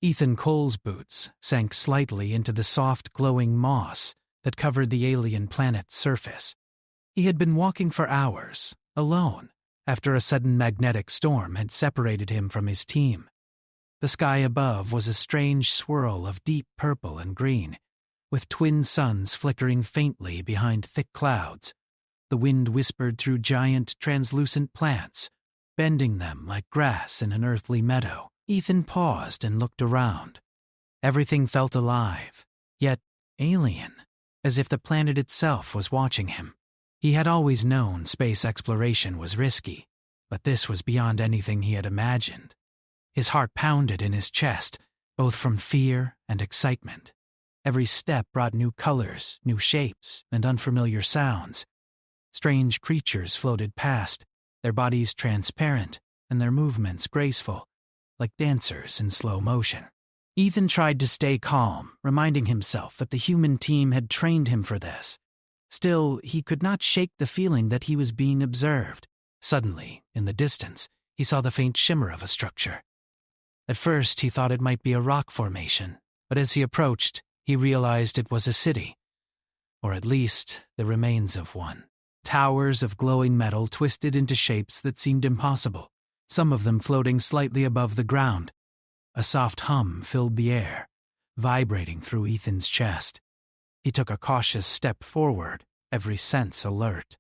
Ethan Cole's boots sank slightly into the soft, glowing moss that covered the alien planet's surface. He had been walking for hours, alone, after a sudden magnetic storm had separated him from his team. The sky above was a strange swirl of deep purple and green, with twin suns flickering faintly behind thick clouds. The wind whispered through giant, translucent plants, bending them like grass in an earthly meadow. Ethan paused and looked around. Everything felt alive, yet alien, as if the planet itself was watching him. He had always known space exploration was risky, but this was beyond anything he had imagined. His heart pounded in his chest, both from fear and excitement. Every step brought new colors, new shapes, and unfamiliar sounds. Strange creatures floated past, their bodies transparent and their movements graceful, like dancers in slow motion. Ethan tried to stay calm, reminding himself that the human team had trained him for this. Still, he could not shake the feeling that he was being observed. Suddenly, in the distance, he saw the faint shimmer of a structure. At first, he thought it might be a rock formation, but as he approached, he realized it was a city, or at least the remains of one. Towers of glowing metal twisted into shapes that seemed impossible, some of them floating slightly above the ground. A soft hum filled the air, vibrating through Ethan's chest. He took a cautious step forward, every sense alert.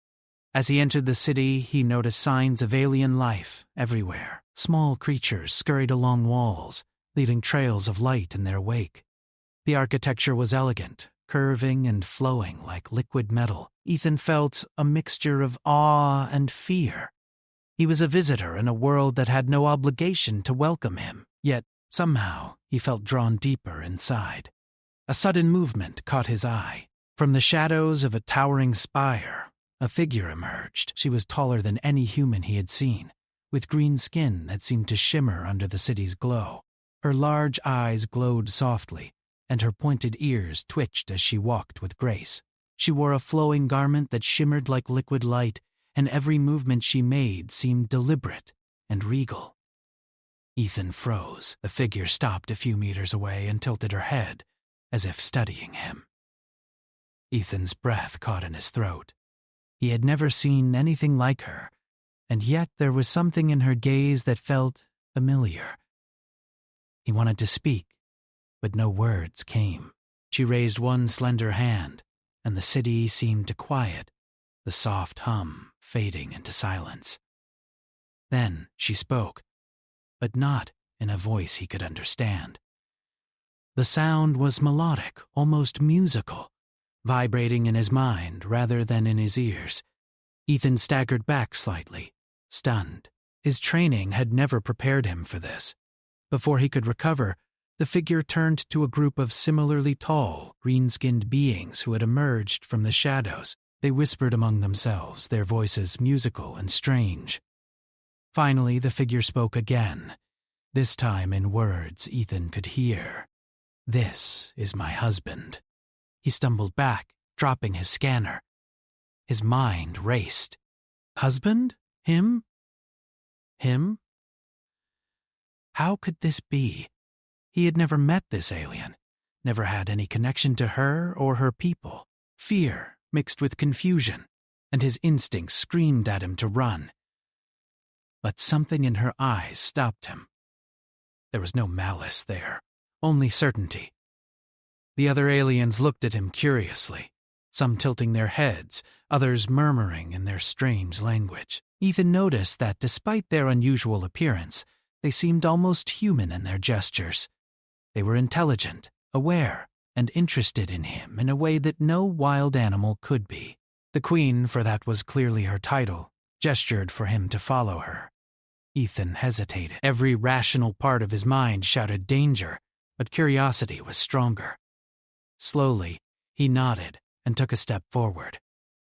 As he entered the city, he noticed signs of alien life everywhere. Small creatures scurried along walls, leaving trails of light in their wake. The architecture was elegant, curving and flowing like liquid metal. Ethan felt a mixture of awe and fear. He was a visitor in a world that had no obligation to welcome him, yet somehow he felt drawn deeper inside. A sudden movement caught his eye. From the shadows of a towering spire, a figure emerged. She was taller than any human he had seen, with green skin that seemed to shimmer under the city's glow. Her large eyes glowed softly, and her pointed ears twitched as she walked with grace. She wore a flowing garment that shimmered like liquid light, and every movement she made seemed deliberate and regal. Ethan froze. The figure stopped a few meters away and tilted her head, as if studying him. Ethan's breath caught in his throat. He had never seen anything like her, and yet there was something in her gaze that felt familiar. He wanted to speak, but no words came. She raised one slender hand, and the city seemed to quiet, the soft hum fading into silence. Then she spoke, but not in a voice he could understand. The sound was melodic, almost musical, vibrating in his mind rather than in his ears. Ethan staggered back slightly, stunned. His training had never prepared him for this. Before he could recover, the figure turned to a group of similarly tall, green-skinned beings who had emerged from the shadows. They whispered among themselves, their voices musical and strange. Finally, the figure spoke again, this time in words Ethan could hear. "This is my husband." He stumbled back, dropping his scanner. His mind raced. Husband? Him? Him? How could this be? He had never met this alien, never had any connection to her or her people. Fear mixed with confusion, and his instincts screamed at him to run. But something in her eyes stopped him. There was no malice there, only certainty. The other aliens looked at him curiously, some tilting their heads, others murmuring in their strange language. Ethan noticed that despite their unusual appearance, they seemed almost human in their gestures. They were intelligent, aware, and interested in him in a way that no wild animal could be. The Queen, for that was clearly her title, gestured for him to follow her. Ethan hesitated. Every rational part of his mind shouted danger, but curiosity was stronger. Slowly, he nodded and took a step forward.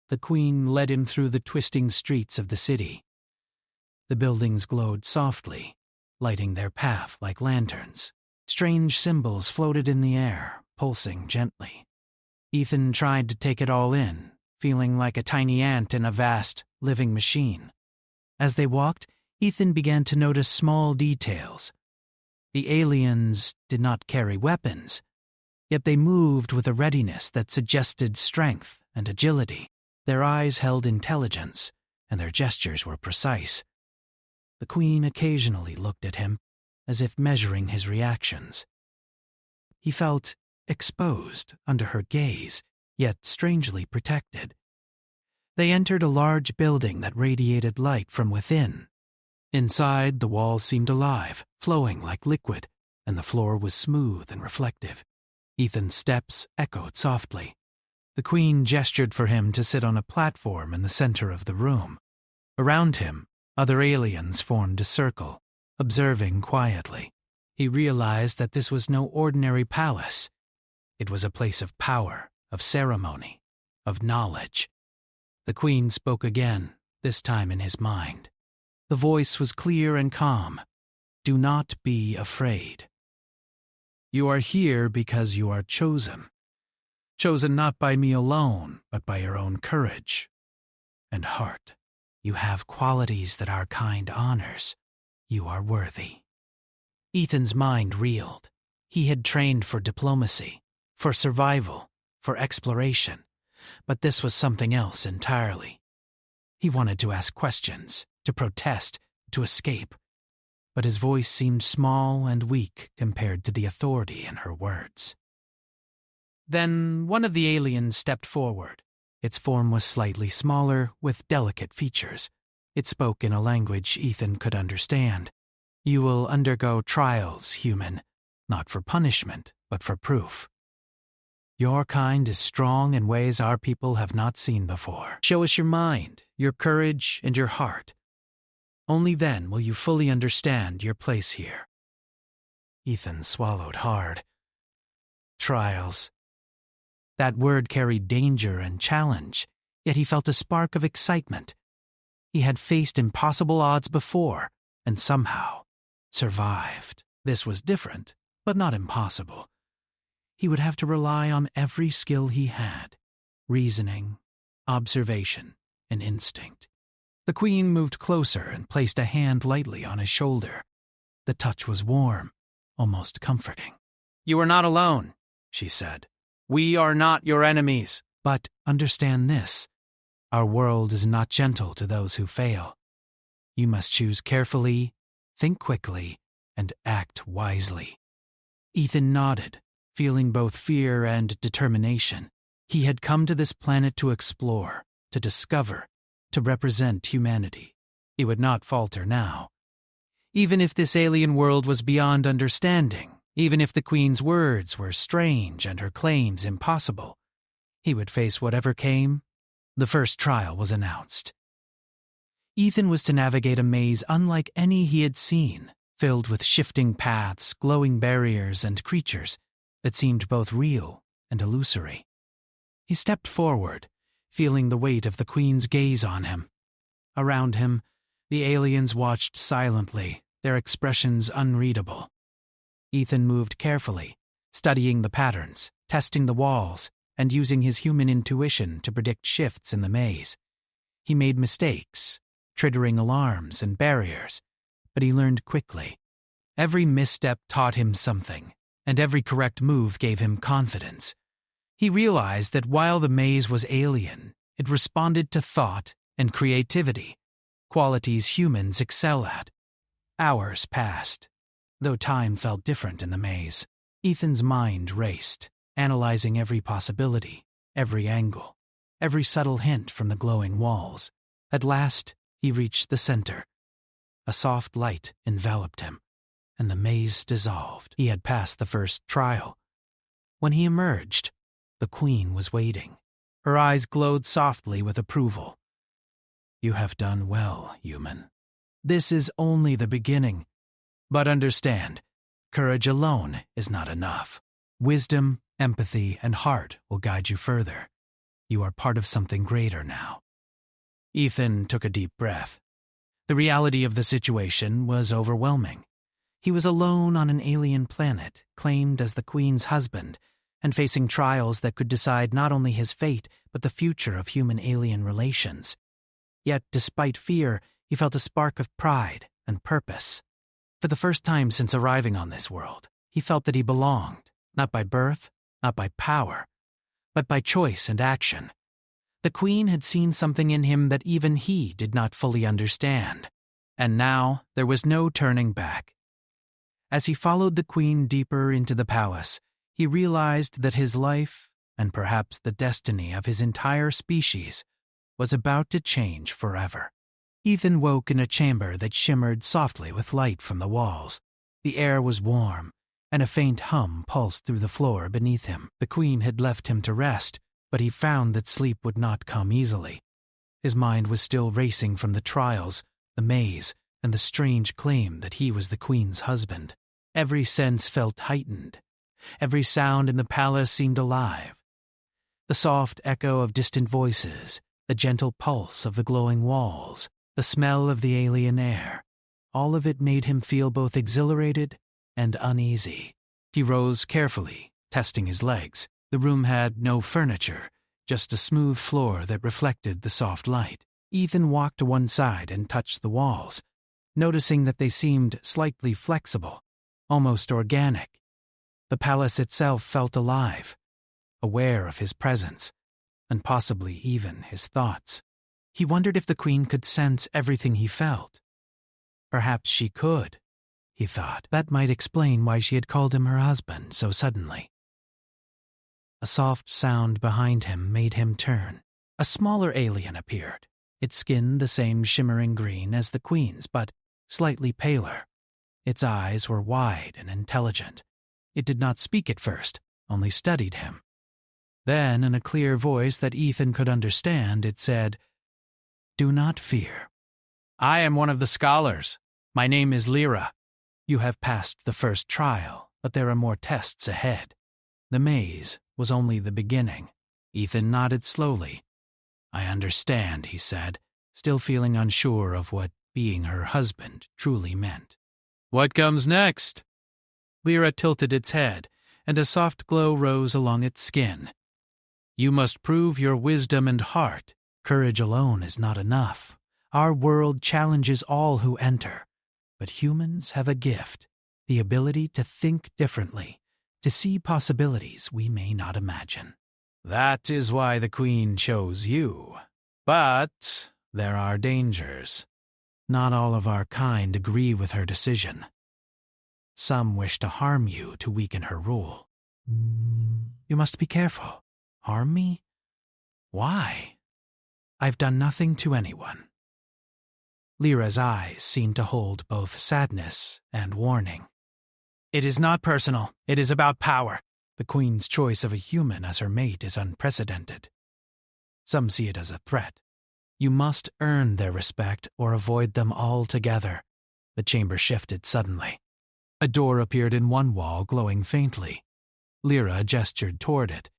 The Queen led him through the twisting streets of the city. The buildings glowed softly, lighting their path like lanterns. Strange symbols floated in the air, pulsing gently. Ethan tried to take it all in, feeling like a tiny ant in a vast, living machine. As they walked, Ethan began to notice small details. The aliens did not carry weapons, yet they moved with a readiness that suggested strength and agility. Their eyes held intelligence, and their gestures were precise. The Queen occasionally looked at him, as if measuring his reactions. He felt exposed under her gaze, yet strangely protected. They entered a large building that radiated light from within. Inside, the walls seemed alive, flowing like liquid, and the floor was smooth and reflective. Ethan's steps echoed softly. The Queen gestured for him to sit on a platform in the center of the room. Around him, other aliens formed a circle, observing quietly. He realized that this was no ordinary palace. It was a place of power, of ceremony, of knowledge. The Queen spoke again, this time in his mind. The voice was clear and calm. "Do not be afraid. You are here because you are chosen. Chosen not by me alone, but by your own courage and heart. You have qualities that our kind honors. You are worthy." Ethan's mind reeled. He had trained for diplomacy, for survival, for exploration, but this was something else entirely. He wanted to ask questions, to protest, to escape, but his voice seemed small and weak compared to the authority in her words. Then one of the aliens stepped forward. Its form was slightly smaller, with delicate features. It spoke in a language Ethan could understand. "You will undergo trials, human, not for punishment, but for proof. Your kind is strong in ways our people have not seen before. Show us your mind, your courage, and your heart. Only then will you fully understand your place here." Ethan swallowed hard. Trials. That word carried danger and challenge, yet he felt a spark of excitement. He had faced impossible odds before, and somehow survived. This was different, but not impossible. He would have to rely on every skill he had: reasoning, observation, and instinct. The Queen moved closer and placed a hand lightly on his shoulder. The touch was warm, almost comforting. "You are not alone," she said. "We are not your enemies. But understand this: our world is not gentle to those who fail. You must choose carefully, think quickly, and act wisely." Ethan nodded, feeling both fear and determination. He had come to this planet to explore, to discover, to represent humanity. He would not falter now. Even if this alien world was beyond understanding, even if the Queen's words were strange and her claims impossible, he would face whatever came. The first trial was announced. Ethan was to navigate a maze unlike any he had seen, filled with shifting paths, glowing barriers, and creatures that seemed both real and illusory. He stepped forward, feeling the weight of the Queen's gaze on him. Around him, the aliens watched silently, their expressions unreadable. Ethan moved carefully, studying the patterns, testing the walls, and using his human intuition to predict shifts in the maze. He made mistakes, triggering alarms and barriers, but he learned quickly. Every misstep taught him something, and every correct move gave him confidence. He realized that while the maze was alien, it responded to thought and creativity, qualities humans excel at. Hours passed, though time felt different in the maze. Ethan's mind raced, analyzing every possibility, every angle, every subtle hint from the glowing walls. At last, he reached the center. A soft light enveloped him, and the maze dissolved. He had passed the first trial. When he emerged, the Queen was waiting. Her eyes glowed softly with approval. "You have done well, human. This is only the beginning. But understand, courage alone is not enough. Wisdom, empathy, and heart will guide you further. You are part of something greater now." Ethan took a deep breath. The reality of the situation was overwhelming. He was alone on an alien planet, claimed as the Queen's husband, and facing trials that could decide not only his fate, but the future of human-alien relations. Yet, despite fear, he felt a spark of pride and purpose. For the first time since arriving on this world, he felt that he belonged, not by birth, not by power, but by choice and action. The Queen had seen something in him that even he did not fully understand, and now there was no turning back. As he followed the Queen deeper into the palace, he realized that his life, and perhaps the destiny of his entire species, was about to change forever. Ethan woke in a chamber that shimmered softly with light from the walls. The air was warm, and a faint hum pulsed through the floor beneath him. The Queen had left him to rest, but he found that sleep would not come easily. His mind was still racing from the trials, the maze, and the strange claim that he was the Queen's husband. Every sense felt heightened. Every sound in the palace seemed alive. The soft echo of distant voices, the gentle pulse of the glowing walls, the smell of the alien air, all of it made him feel both exhilarated and uneasy. He rose carefully, testing his legs. The room had no furniture, just a smooth floor that reflected the soft light. Ethan walked to one side and touched the walls, noticing that they seemed slightly flexible, almost organic. The palace itself felt alive, aware of his presence, and possibly even his thoughts. He wondered if the Queen could sense everything he felt. Perhaps she could, he thought. That might explain why she had called him her husband so suddenly. A soft sound behind him made him turn. A smaller alien appeared, its skin the same shimmering green as the Queen's, but slightly paler. Its eyes were wide and intelligent. It did not speak at first, only studied him. Then, in a clear voice that Ethan could understand, it said, "Do not fear. I am one of the scholars. My name is Lyra. You have passed the first trial, but there are more tests ahead." The maze was only the beginning. Ethan nodded slowly. "I understand," he said, still feeling unsure of what being her husband truly meant. "What comes next?" Lyra tilted its head, and a soft glow rose along its skin. "You must prove your wisdom and heart. Courage alone is not enough. Our world challenges all who enter, but humans have a gift, the ability to think differently, to see possibilities we may not imagine. That is why the Queen chose you. But there are dangers. Not all of our kind agree with her decision. Some wish to harm you to weaken her rule. You must be careful. Harm me? Why? I've done nothing to anyone." Lyra's eyes seemed to hold both sadness and warning. "It is not personal. It is about power. The Queen's choice of a human as her mate is unprecedented. Some see it as a threat. You must earn their respect or avoid them altogether." The chamber shifted suddenly. A door appeared in one wall, glowing faintly. Lyra gestured toward it.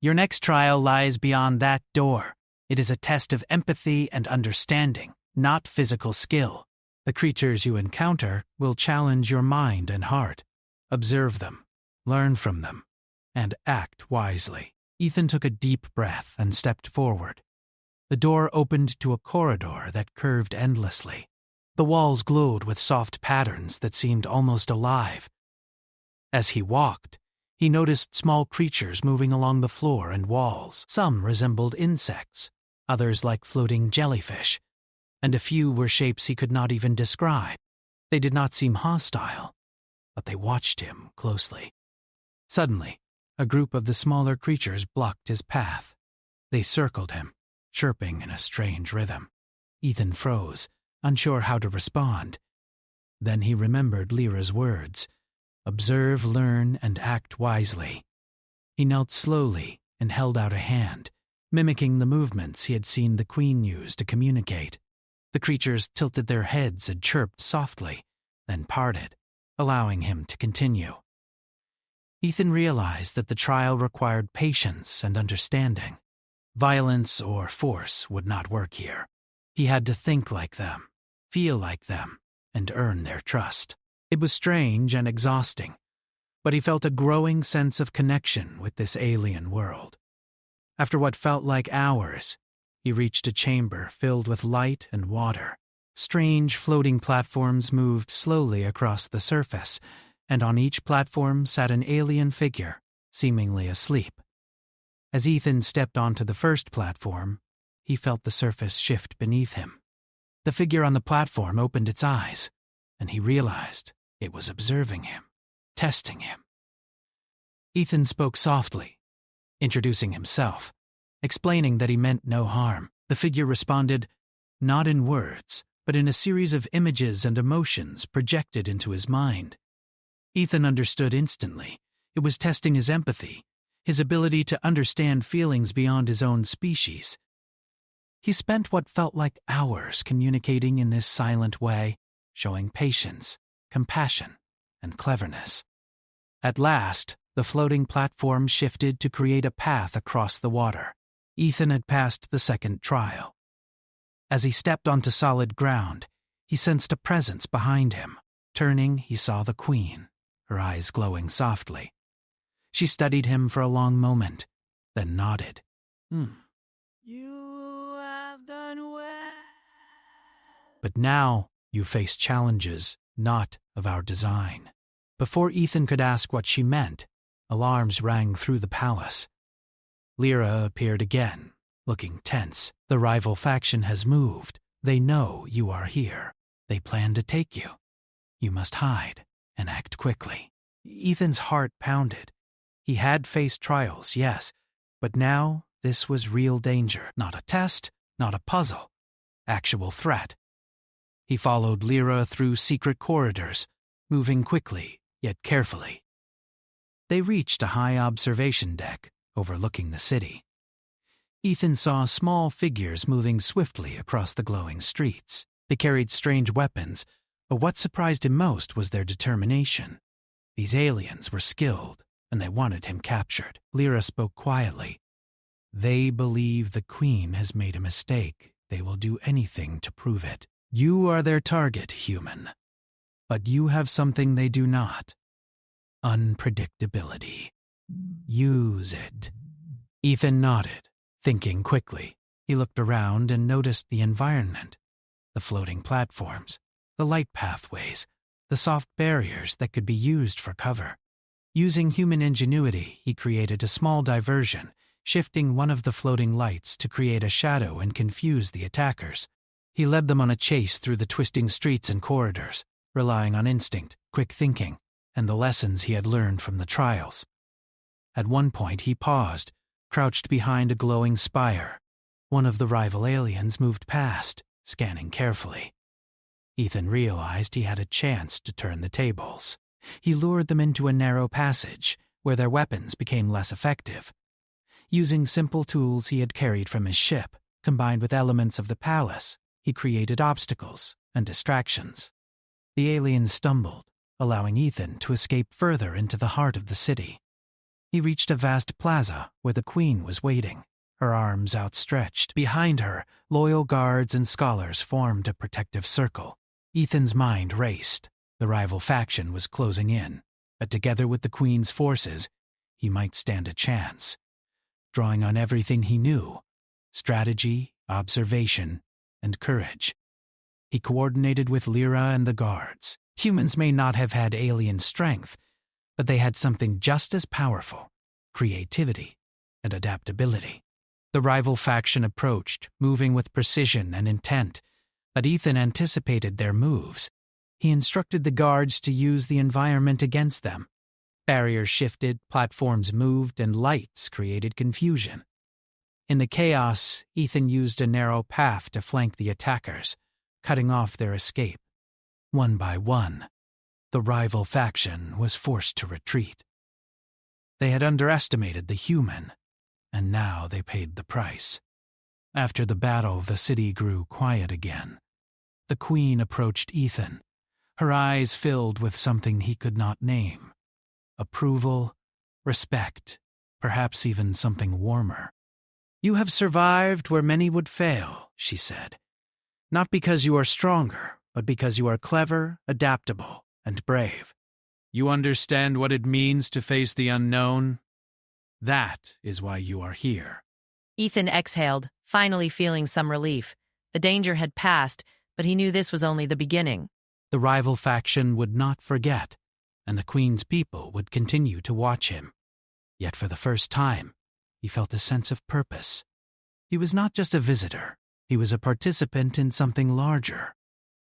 "Your next trial lies beyond that door. It is a test of empathy and understanding, not physical skill. The creatures you encounter will challenge your mind and heart. Observe them, learn from them, and act wisely." Ethan took a deep breath and stepped forward. The door opened to a corridor that curved endlessly. The walls glowed with soft patterns that seemed almost alive. As he walked, he noticed small creatures moving along the floor and walls. Some resembled insects, others like floating jellyfish, and a few were shapes he could not even describe. They did not seem hostile, but they watched him closely. Suddenly, a group of the smaller creatures blocked his path. They circled him, chirping in a strange rhythm. Ethan froze, unsure how to respond. Then he remembered Lyra's words, "Observe, learn, and act wisely." He knelt slowly and held out a hand, mimicking the movements he had seen the Queen use to communicate. The creatures tilted their heads and chirped softly, then parted, allowing him to continue. Ethan realized that the trial required patience and understanding. Violence or force would not work here. He had to think like them, feel like them, and earn their trust. It was strange and exhausting, but he felt a growing sense of connection with this alien world. After what felt like hours, he reached a chamber filled with light and water. Strange floating platforms moved slowly across the surface, and on each platform sat an alien figure, seemingly asleep. As Ethan stepped onto the first platform, he felt the surface shift beneath him. The figure on the platform opened its eyes, and he realized it was observing him, testing him. Ethan spoke softly, introducing himself, explaining that he meant no harm. The figure responded, not in words, but in a series of images and emotions projected into his mind. Ethan understood instantly. It was testing his empathy, his ability to understand feelings beyond his own species. He spent what felt like hours communicating in this silent way, showing patience, compassion, and cleverness. At last, the floating platform shifted to create a path across the water. Ethan had passed the second trial. As he stepped onto solid ground, he sensed a presence behind him. Turning, he saw the Queen, her eyes glowing softly. She studied him for a long moment, then nodded. You have done well. But now you face challenges not of our design. Before Ethan could ask what she meant, alarms rang through the palace. Lyra appeared again, looking tense. The rival faction has moved. They know you are here. They plan to take you. You must hide and act quickly. Ethan's heart pounded. He had faced trials, yes, but now this was real danger. Not a test, not a puzzle. Actual threat. He followed Lyra through secret corridors, moving quickly, yet carefully. They reached a high observation deck overlooking the city. Ethan saw small figures moving swiftly across the glowing streets. They carried strange weapons, but what surprised him most was their determination. These aliens were skilled, and they wanted him captured. Lyra spoke quietly. They believe the Queen has made a mistake. They will do anything to prove it. You are their target, human. But you have something they do not. Unpredictability. Use it. Ethan nodded, thinking quickly. He looked around and noticed the environment. The floating platforms, the light pathways, the soft barriers that could be used for cover. Using human ingenuity, he created a small diversion, shifting one of the floating lights to create a shadow and confuse the attackers. He led them on a chase through the twisting streets and corridors, relying on instinct, quick thinking, and the lessons he had learned from the trials. At one point he paused, crouched behind a glowing spire. One of the rival aliens moved past, scanning carefully. Ethan realized he had a chance to turn the tables. He lured them into a narrow passage, where their weapons became less effective. Using simple tools he had carried from his ship, combined with elements of the palace, he created obstacles and distractions. The aliens stumbled, allowing Ethan to escape further into the heart of the city. He reached a vast plaza where the Queen was waiting, her arms outstretched. Behind her, loyal guards and scholars formed a protective circle. Ethan's mind raced. The rival faction was closing in, but together with the Queen's forces, he might stand a chance. Drawing on everything he knew, strategy, observation, and courage, he coordinated with Lyra and the guards. Humans may not have had alien strength, but they had something just as powerful: creativity and adaptability. The rival faction approached, moving with precision and intent, but Ethan anticipated their moves. He instructed the guards to use the environment against them. Barriers shifted, platforms moved, and lights created confusion. In the chaos, Ethan used a narrow path to flank the attackers, cutting off their escape. One by one, the rival faction was forced to retreat. They had underestimated the human, and now they paid the price. After the battle, the city grew quiet again. The Queen approached Ethan, her eyes filled with something he could not name. Approval, respect, perhaps even something warmer. You have survived where many would fail, she said. Not because you are stronger, but because you are clever, adaptable, and brave. You understand what it means to face the unknown? That is why you are here. Ethan exhaled, finally feeling some relief. The danger had passed, but he knew this was only the beginning. The rival faction would not forget, and the Queen's people would continue to watch him. Yet for the first time, he felt a sense of purpose. He was not just a visitor, he was a participant in something larger,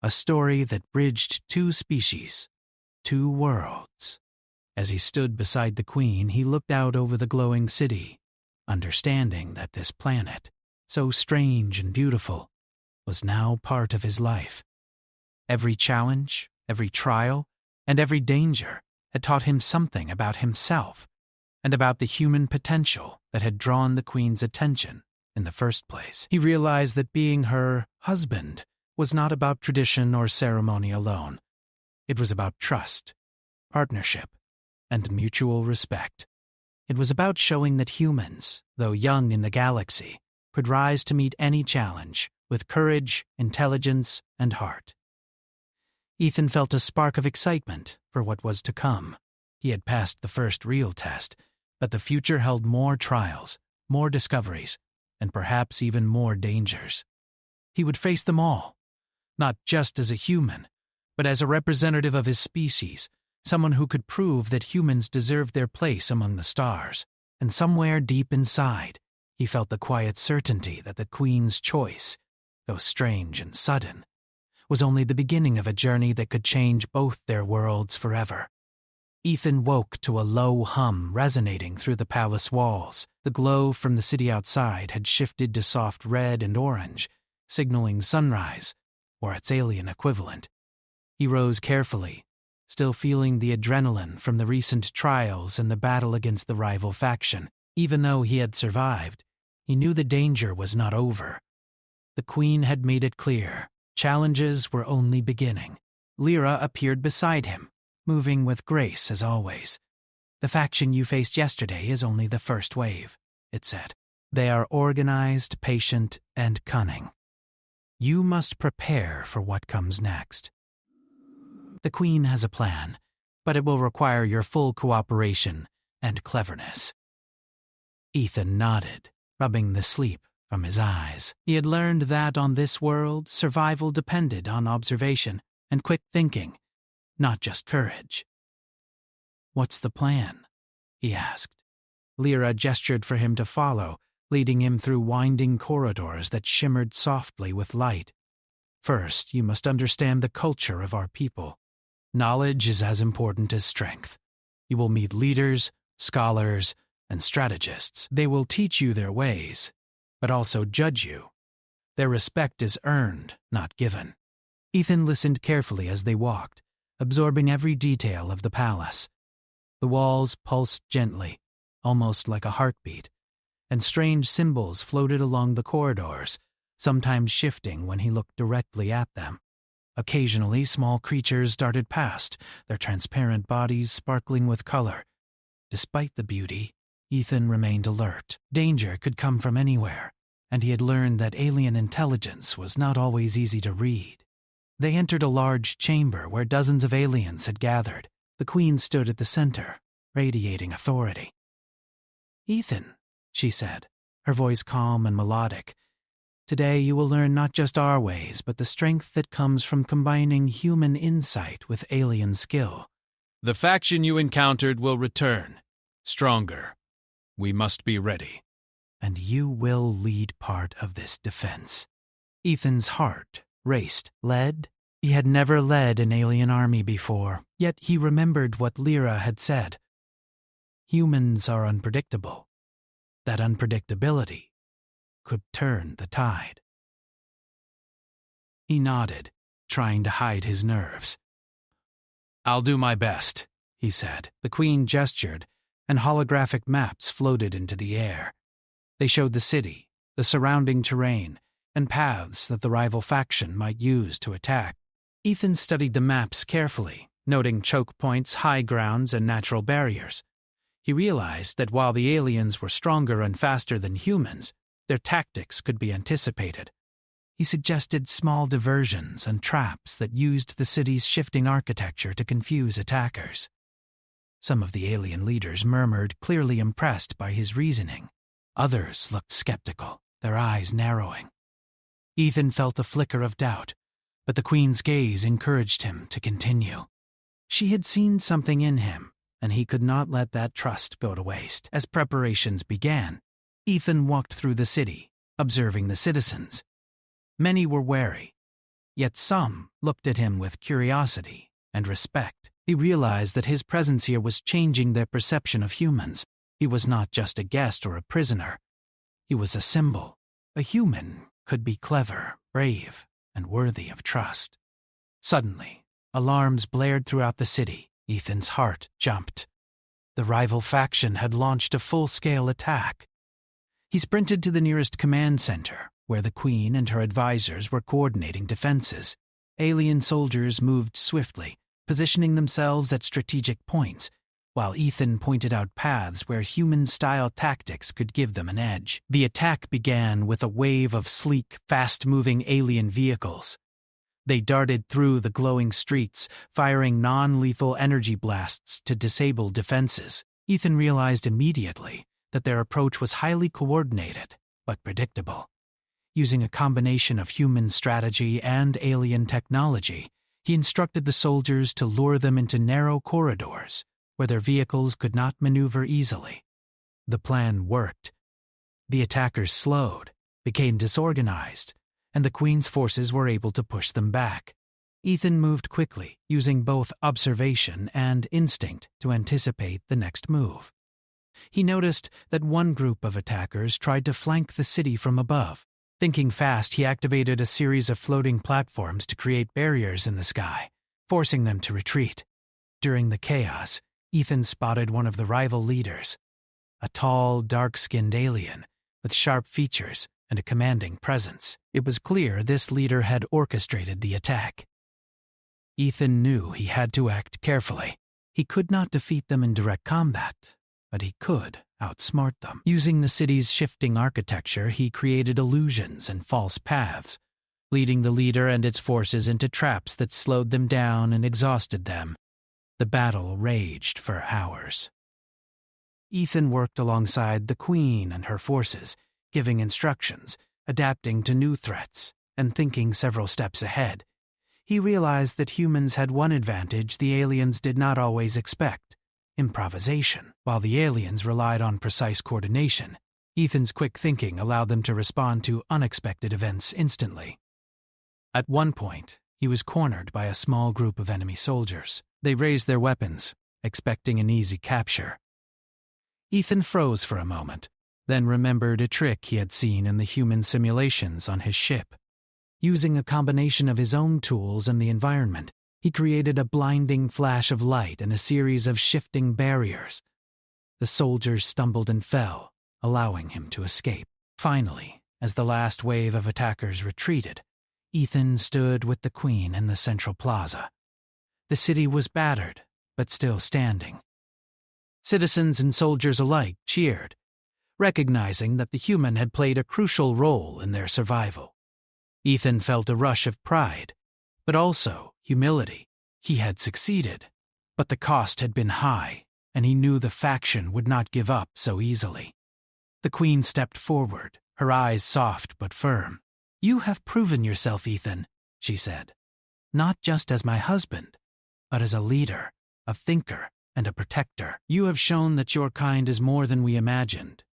a story that bridged two species, two worlds. As he stood beside the Queen, he looked out over the glowing city, understanding that this planet, so strange and beautiful, was now part of his life. Every challenge, every trial, and every danger had taught him something about himself and about the human potential that had drawn the Queen's attention in the first place. He realized that being her husband was not about tradition or ceremony alone. It was about trust, partnership, and mutual respect. It was about showing that humans, though young in the galaxy, could rise to meet any challenge with courage, intelligence, and heart. Ethan felt a spark of excitement for what was to come. He had passed the first real test, but the future held more trials, more discoveries, and perhaps even more dangers. He would face them all, not just as a human, but as a representative of his species, someone who could prove that humans deserved their place among the stars. And somewhere deep inside, he felt the quiet certainty that the Queen's choice, though strange and sudden, was only the beginning of a journey that could change both their worlds forever. Ethan woke to a low hum resonating through the palace walls. The glow from the city outside had shifted to soft red and orange, signaling sunrise, or its alien equivalent. He rose carefully, still feeling the adrenaline from the recent trials and the battle against the rival faction. Even though he had survived, he knew the danger was not over. The Queen had made it clear. Challenges were only beginning. Lyra appeared beside him, moving with grace as always. "The faction you faced yesterday is only the first wave," it said. "They are organized, patient, and cunning. You must prepare for what comes next. The Queen has a plan, but it will require your full cooperation and cleverness." Ethan nodded, rubbing the sleep from his eyes. He had learned that on this world, survival depended on observation and quick thinking, not just courage. "What's the plan?" he asked. Lyra gestured for him to follow, leading him through winding corridors that shimmered softly with light. "First, you must understand the culture of our people. Knowledge is as important as strength. You will meet leaders, scholars, and strategists. They will teach you their ways, but also judge you. Their respect is earned, not given." Ethan listened carefully as they walked, absorbing every detail of the palace. The walls pulsed gently, almost like a heartbeat, and strange symbols floated along the corridors, sometimes shifting when he looked directly at them. Occasionally, small creatures darted past, their transparent bodies sparkling with color. Despite the beauty, Ethan remained alert. Danger could come from anywhere, and he had learned that alien intelligence was not always easy to read. They entered a large chamber where dozens of aliens had gathered. The Queen stood at the center, radiating authority. "Ethan," she said, her voice calm and melodic, "today you will learn not just our ways, but the strength that comes from combining human insight with alien skill. The faction you encountered will return, stronger. We must be ready. And you will lead part of this defense." Ethan's heart raced. He had never led an alien army before, yet he remembered what Lyra had said. Humans are unpredictable. That unpredictability could turn the tide. He nodded, trying to hide his nerves. "I'll do my best," he said. The Queen gestured, and holographic maps floated into the air. They showed the city, the surrounding terrain, and paths that the rival faction might use to attack. Ethan studied the maps carefully, noting choke points, high grounds, and natural barriers. He realized that while the aliens were stronger and faster than humans, their tactics could be anticipated. He suggested small diversions and traps that used the city's shifting architecture to confuse attackers. Some of the alien leaders murmured, clearly impressed by his reasoning. Others looked skeptical, their eyes narrowing. Ethan felt a flicker of doubt, but the Queen's gaze encouraged him to continue. She had seen something in him, and he could not let that trust go to waste. As preparations began, Ethan walked through the city, observing the citizens. Many were wary, yet some looked at him with curiosity and respect. He realized that his presence here was changing their perception of humans. He was not just a guest or a prisoner. He was a symbol. A human could be clever, brave, and worthy of trust. Suddenly, alarms blared throughout the city. Ethan's heart jumped. The rival faction had launched a full-scale attack. He sprinted to the nearest command center, where the Queen and her advisors were coordinating defenses. Alien soldiers moved swiftly, positioning themselves at strategic points, while Ethan pointed out paths where human-style tactics could give them an edge. The attack began with a wave of sleek, fast-moving alien vehicles. They darted through the glowing streets, firing non-lethal energy blasts to disable defenses. Ethan realized immediately that their approach was highly coordinated, but predictable. Using a combination of human strategy and alien technology, he instructed the soldiers to lure them into narrow corridors where their vehicles could not maneuver easily. The plan worked. The attackers slowed, became disorganized, and the Queen's forces were able to push them back. Ethan moved quickly, using both observation and instinct to anticipate the next move. He noticed that one group of attackers tried to flank the city from above. Thinking fast, he activated a series of floating platforms to create barriers in the sky, forcing them to retreat. During the chaos, Ethan spotted one of the rival leaders, a tall, dark-skinned alien with sharp features and a commanding presence. It was clear this leader had orchestrated the attack. Ethan knew he had to act carefully. He could not defeat them in direct combat, but he could outsmart them. Using the city's shifting architecture, he created illusions and false paths, leading the leader and its forces into traps that slowed them down and exhausted them. The battle raged for hours. Ethan worked alongside the Queen and her forces, giving instructions, adapting to new threats, and thinking several steps ahead. He realized that humans had one advantage the aliens did not always expect: improvisation. While the aliens relied on precise coordination, Ethan's quick thinking allowed them to respond to unexpected events instantly. At one point, he was cornered by a small group of enemy soldiers. They raised their weapons, expecting an easy capture. Ethan froze for a moment, then remembered a trick he had seen in the human simulations on his ship. Using a combination of his own tools and the environment, he created a blinding flash of light and a series of shifting barriers. The soldiers stumbled and fell, allowing him to escape. Finally, as the last wave of attackers retreated, Ethan stood with the Queen in the central plaza. The city was battered, but still standing. Citizens and soldiers alike cheered, recognizing that the human had played a crucial role in their survival. Ethan felt a rush of pride, but also humility. He had succeeded, but the cost had been high, and he knew the faction would not give up so easily. The Queen stepped forward, her eyes soft but firm. "You have proven yourself, Ethan," she said, "not just as my husband, but as a leader, a thinker, and a protector. You have shown that your kind is more than we imagined.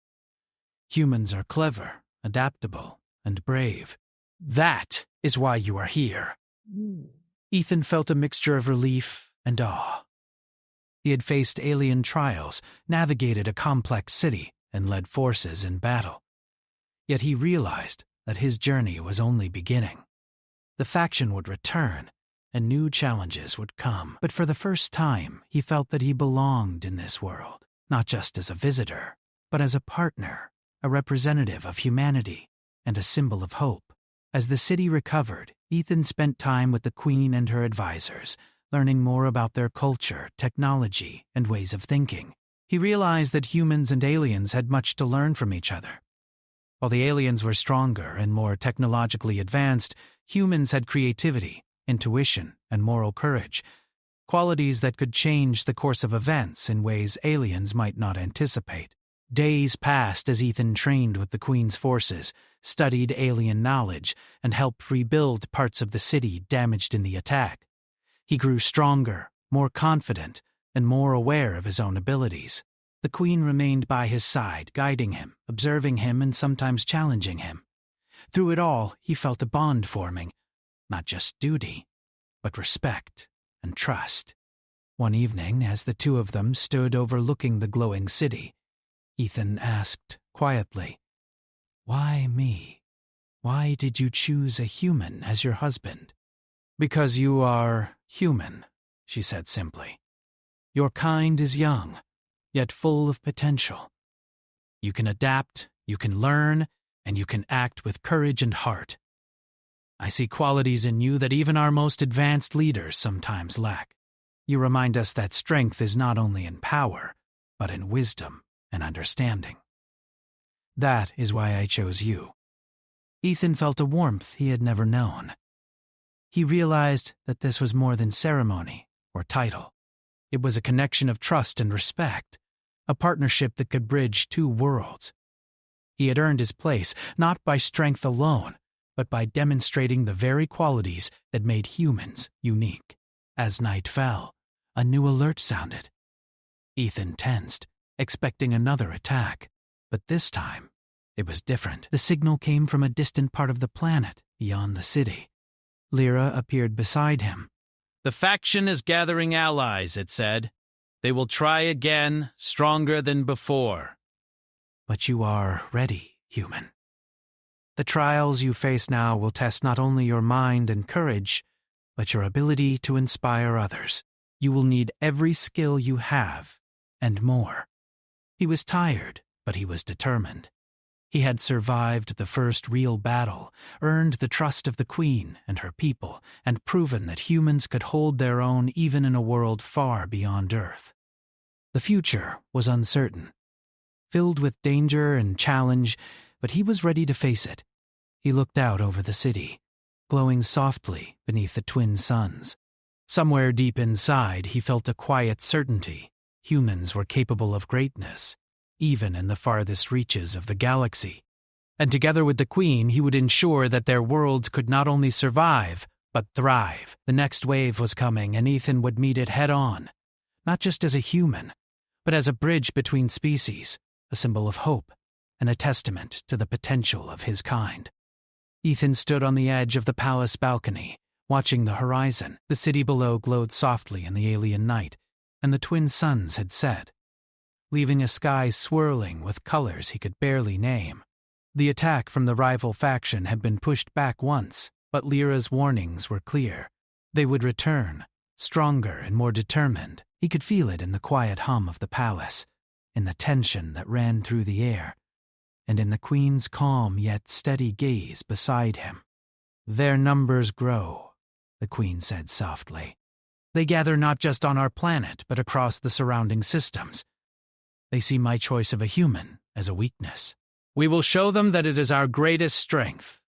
Humans are clever, adaptable, and brave. That is why you are here." Ethan felt a mixture of relief and awe. He had faced alien trials, navigated a complex city, and led forces in battle. Yet he realized that his journey was only beginning. The faction would return, and new challenges would come. But for the first time, he felt that he belonged in this world, not just as a visitor, but as a partner, a representative of humanity, and a symbol of hope. As the city recovered, Ethan spent time with the Queen and her advisors, learning more about their culture, technology, and ways of thinking. He realized that humans and aliens had much to learn from each other. While the aliens were stronger and more technologically advanced, humans had creativity, intuition, and moral courage, qualities that could change the course of events in ways aliens might not anticipate. Days passed as Ethan trained with the Queen's forces, studied alien knowledge, and helped rebuild parts of the city damaged in the attack. He grew stronger, more confident, and more aware of his own abilities. The Queen remained by his side, guiding him, observing him, and sometimes challenging him. Through it all, he felt a bond forming, not just duty, but respect and trust. One evening, as the two of them stood overlooking the glowing city, Ethan asked quietly, "Why me? Why did you choose a human as your husband?" "Because you are human," she said simply. "Your kind is young, yet full of potential. You can adapt, you can learn, and you can act with courage and heart. I see qualities in you that even our most advanced leaders sometimes lack. You remind us that strength is not only in power, but in wisdom and understanding. That is why I chose you." Ethan felt a warmth he had never known. He realized that this was more than ceremony or title. It was a connection of trust and respect, a partnership that could bridge two worlds. He had earned his place not by strength alone, but by demonstrating the very qualities that made humans unique. As night fell, a new alert sounded. Ethan tensed, expecting another attack, but this time it was different. The signal came from a distant part of the planet beyond the city. Lyra appeared beside him. "The faction is gathering allies," it said. "They will try again, stronger than before." "But you are ready, human. The trials you face now will test not only your mind and courage, but your ability to inspire others. You will need every skill you have, and more." He was tired, but he was determined. He had survived the first real battle, earned the trust of the Queen and her people, and proven that humans could hold their own even in a world far beyond Earth. The future was uncertain, filled with danger and challenge, but he was ready to face it. He looked out over the city, glowing softly beneath the twin suns. Somewhere deep inside, he felt a quiet certainty. Humans were capable of greatness, even in the farthest reaches of the galaxy. And together with the Queen, he would ensure that their worlds could not only survive, but thrive. The next wave was coming, and Ethan would meet it head-on, not just as a human, but as a bridge between species, a symbol of hope, and a testament to the potential of his kind. Ethan stood on the edge of the palace balcony, watching the horizon. The city below glowed softly in the alien night, and the twin suns had set, leaving a sky swirling with colors he could barely name. The attack from the rival faction had been pushed back once, but Lyra's warnings were clear. They would return, stronger and more determined. He could feel it in the quiet hum of the palace, in the tension that ran through the air, and in the Queen's calm yet steady gaze beside him. "Their numbers grow," the Queen said softly. "They gather not just on our planet, but across the surrounding systems. They see my choice of a human as a weakness. We will show them that it is our greatest strength."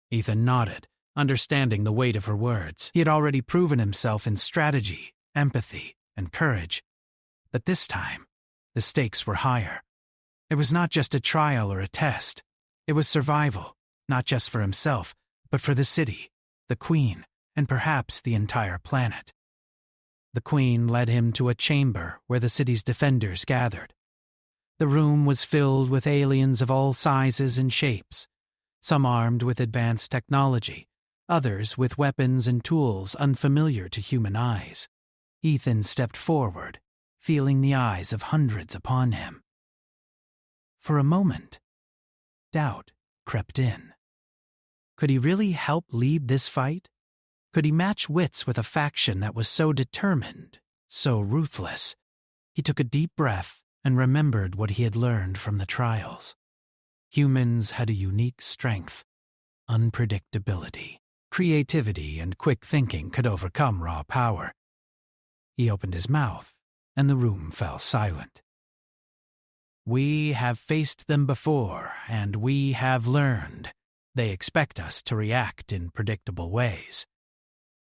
Ethan nodded, understanding the weight of her words. He had already proven himself in strategy, empathy, and courage. But this time, the stakes were higher. It was not just a trial or a test. It was survival, not just for himself, but for the city, the Queen, and perhaps the entire planet. The Queen led him to a chamber where the city's defenders gathered. The room was filled with aliens of all sizes and shapes, some armed with advanced technology, others with weapons and tools unfamiliar to human eyes. Ethan stepped forward, feeling the eyes of hundreds upon him. For a moment, doubt crept in. Could he really help lead this fight? Could he match wits with a faction that was so determined, so ruthless? He took a deep breath and remembered what he had learned from the trials. Humans had a unique strength, unpredictability. Creativity and quick thinking could overcome raw power. He opened his mouth, and the room fell silent. "We have faced them before, and we have learned. They expect us to react in predictable ways.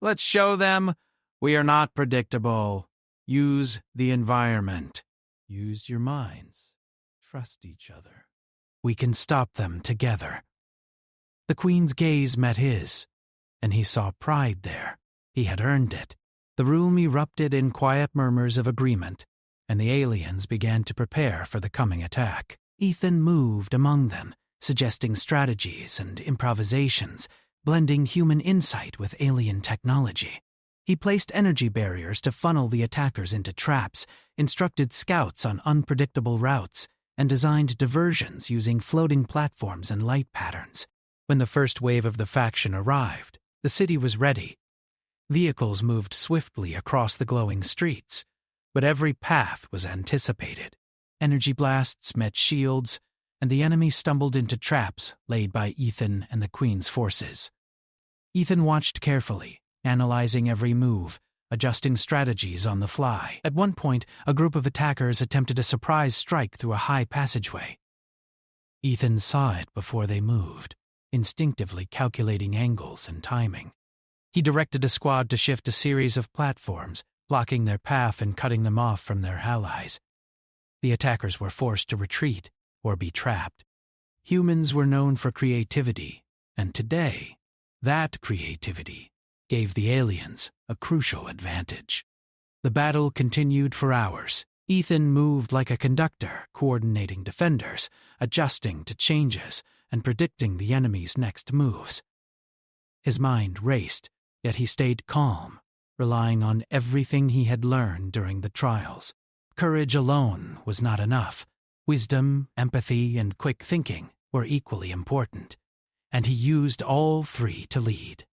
Let's show them we are not predictable. Use the environment. Use your minds. trust each other. We can stop them together." The Queen's gaze met his, and he saw pride there. He had earned it. The room erupted in quiet murmurs of agreement, and the aliens began to prepare for the coming attack. Ethan moved among them, suggesting strategies and improvisations, blending human insight with alien technology. He placed energy barriers to funnel the attackers into traps, instructed scouts on unpredictable routes, and designed diversions using floating platforms and light patterns. When the first wave of the faction arrived, the city was ready. Vehicles moved swiftly across the glowing streets, but every path was anticipated. Energy blasts met shields, and the enemy stumbled into traps laid by Ethan and the Queen's forces. Ethan watched carefully, analyzing every move, adjusting strategies on the fly. At one point, a group of attackers attempted a surprise strike through a high passageway. Ethan saw it before they moved, instinctively calculating angles and timing. He directed a squad to shift a series of platforms, blocking their path and cutting them off from their allies. The attackers were forced to retreat or be trapped. Humans were known for creativity, and today, that creativity gave the aliens a crucial advantage. The battle continued for hours. Ethan moved like a conductor, coordinating defenders, adjusting to changes, and predicting the enemy's next moves. His mind raced, yet he stayed calm, relying on everything he had learned during the trials. Courage alone was not enough. Wisdom, empathy, and quick thinking were equally important, and he used all three to lead.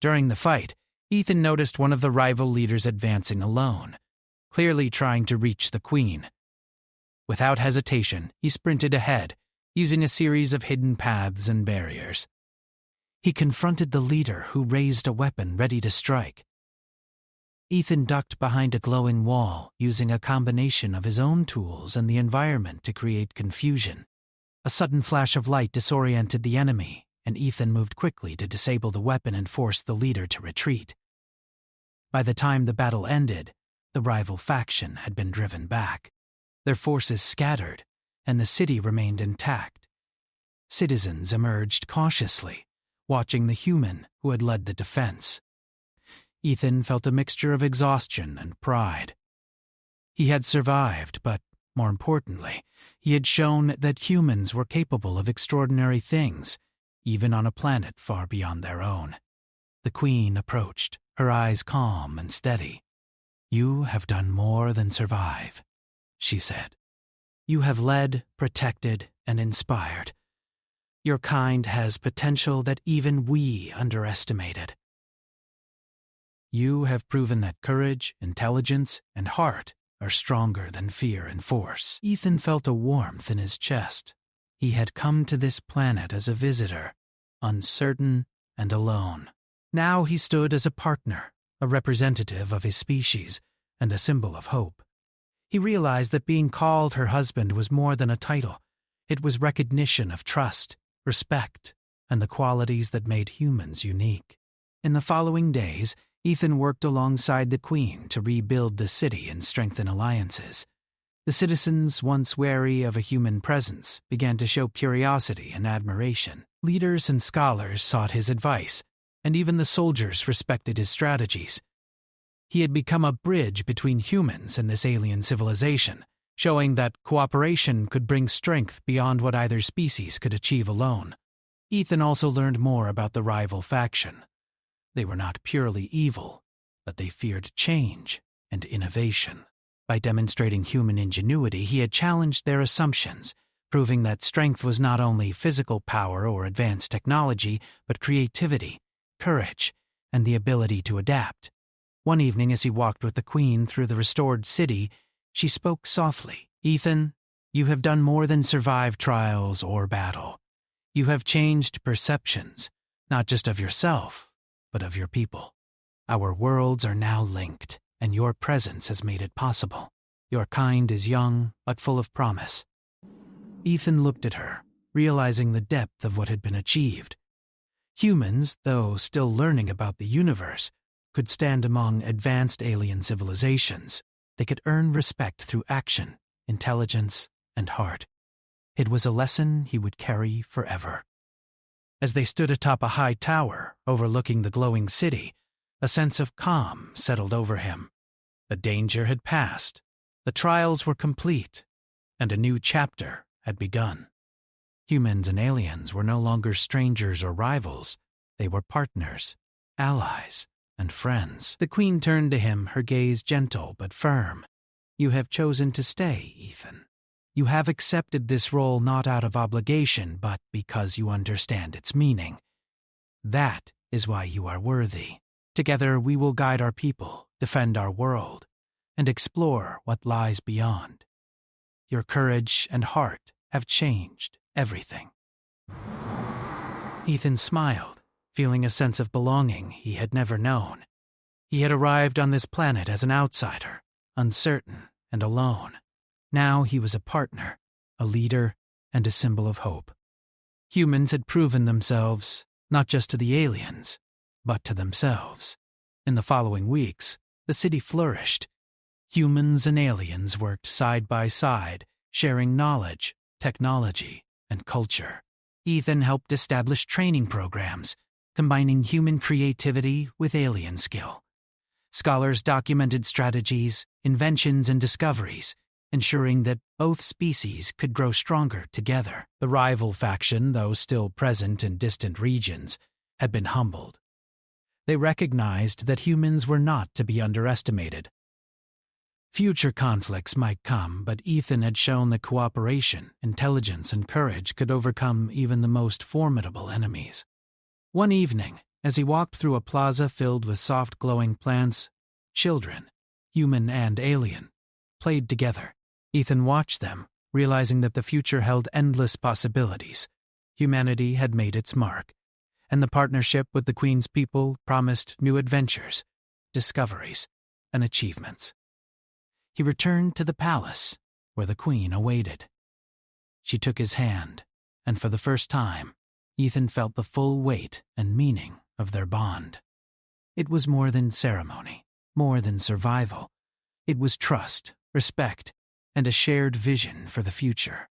During the fight, Ethan noticed one of the rival leaders advancing alone, clearly trying to reach the Queen. Without hesitation, he sprinted ahead, using a series of hidden paths and barriers. He confronted the leader, who raised a weapon ready to strike. Ethan ducked behind a glowing wall, using a combination of his own tools and the environment to create confusion. A sudden flash of light disoriented the enemy, and Ethan moved quickly to disable the weapon and force the leader to retreat. By the time the battle ended, the rival faction had been driven back. Their forces scattered, and the city remained intact. Citizens emerged cautiously, watching the human who had led the defense. Ethan felt a mixture of exhaustion and pride. He had survived, but, more importantly, he had shown that humans were capable of extraordinary things, even on a planet far beyond their own. The Queen approached, her eyes calm and steady. "You have done more than survive," she said. "You have led, protected, and inspired. Your kind has potential that even we underestimated. You have proven that courage, intelligence, and heart are stronger than fear and force." Ethan felt a warmth in his chest. He had come to this planet as a visitor, uncertain and alone. Now he stood as a partner, a representative of his species, and a symbol of hope. He realized that being called her husband was more than a title. It was recognition of trust, respect, and the qualities that made humans unique. In the following days, Ethan worked alongside the Queen to rebuild the city and strengthen alliances. The citizens, once wary of a human presence, began to show curiosity and admiration. Leaders and scholars sought his advice, and even the soldiers respected his strategies. He had become a bridge between humans and this alien civilization, showing that cooperation could bring strength beyond what either species could achieve alone. Ethan also learned more about the rival faction. They were not purely evil, but they feared change and innovation. By demonstrating human ingenuity, he had challenged their assumptions, proving that strength was not only physical power or advanced technology, but creativity, courage, and the ability to adapt. One evening, as he walked with the Queen through the restored city, she spoke softly. "Ethan, you have done more than survive trials or battle. You have changed perceptions, not just of yourself, but of your people. Our worlds are now linked, and your presence has made it possible. Your kind is young, but full of promise." Ethan looked at her, realizing the depth of what had been achieved. Humans, though still learning about the universe, could stand among advanced alien civilizations. They could earn respect through action, intelligence, and heart. It was a lesson he would carry forever. As they stood atop a high tower overlooking the glowing city, a sense of calm settled over him. The danger had passed, the trials were complete, and a new chapter had begun. Humans and aliens were no longer strangers or rivals. They were partners, allies, and friends. The Queen turned to him, her gaze gentle but firm. "You have chosen to stay, Ethan. You have accepted this role not out of obligation, but because you understand its meaning. That is why you are worthy. Together we will guide our people, defend our world, and explore what lies beyond. Your courage and heart have changed everything." Ethan smiled, feeling a sense of belonging he had never known. He had arrived on this planet as an outsider, uncertain and alone. Now he was a partner, a leader, and a symbol of hope. Humans had proven themselves, not just to the aliens, but to themselves. In the following weeks, the city flourished. Humans and aliens worked side by side, sharing knowledge, technology, and culture. Ethan helped establish training programs, combining human creativity with alien skill. Scholars documented strategies, inventions, and discoveries, ensuring that both species could grow stronger together. The rival faction, though still present in distant regions, had been humbled. They recognized that humans were not to be underestimated. Future conflicts might come, but Ethan had shown that cooperation, intelligence, and courage could overcome even the most formidable enemies. One evening, as he walked through a plaza filled with soft glowing plants, children, human and alien, played together. Ethan watched them, realizing that the future held endless possibilities. Humanity had made its mark, and the partnership with the Queen's people promised new adventures, discoveries, and achievements. He returned to the palace, where the Queen awaited. She took his hand, and for the first time, Ethan felt the full weight and meaning of their bond. It was more than ceremony, more than survival. It was trust, respect, and a shared vision for the future.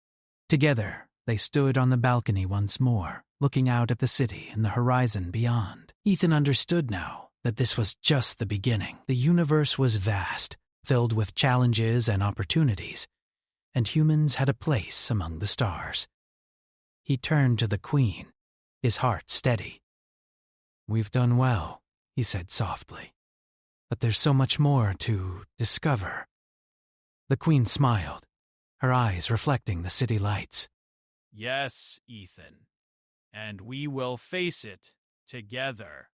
Together, they stood on the balcony once more, looking out at the city and the horizon beyond. Ethan understood now that this was just the beginning. The universe was vast, filled with challenges and opportunities, and humans had a place among the stars. He turned to the Queen, his heart steady. "We've done well," he said softly, "but there's so much more to discover." The Queen smiled, her eyes reflecting the city lights. "Yes, Ethan, and we will face it together."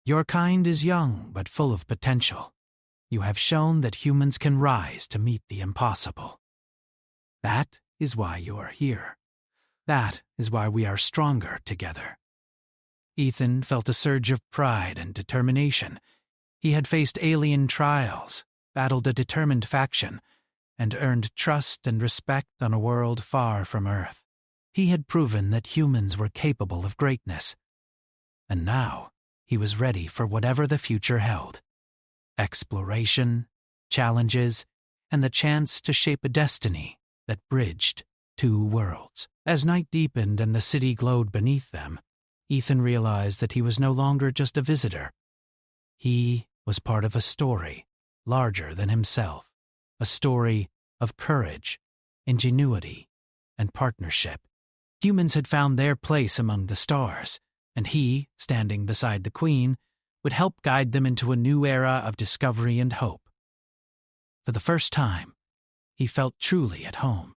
"Your kind is young but full of potential. You have shown that humans can rise to meet the impossible. That is why you are here. That is why we are stronger together." Ethan felt a surge of pride and determination. He had faced alien trials, battled a determined faction, and earned trust and respect on a world far from Earth. He had proven that humans were capable of greatness. And now he was ready for whatever the future held. Exploration, challenges, and the chance to shape a destiny that bridged two worlds. As night deepened and the city glowed beneath them, Ethan realized that he was no longer just a visitor. He was part of a story larger than himself, a story of courage, ingenuity, and partnership. Humans had found their place among the stars, and he, standing beside the Queen, would help guide them into a new era of discovery and hope. For the first time, he felt truly at home.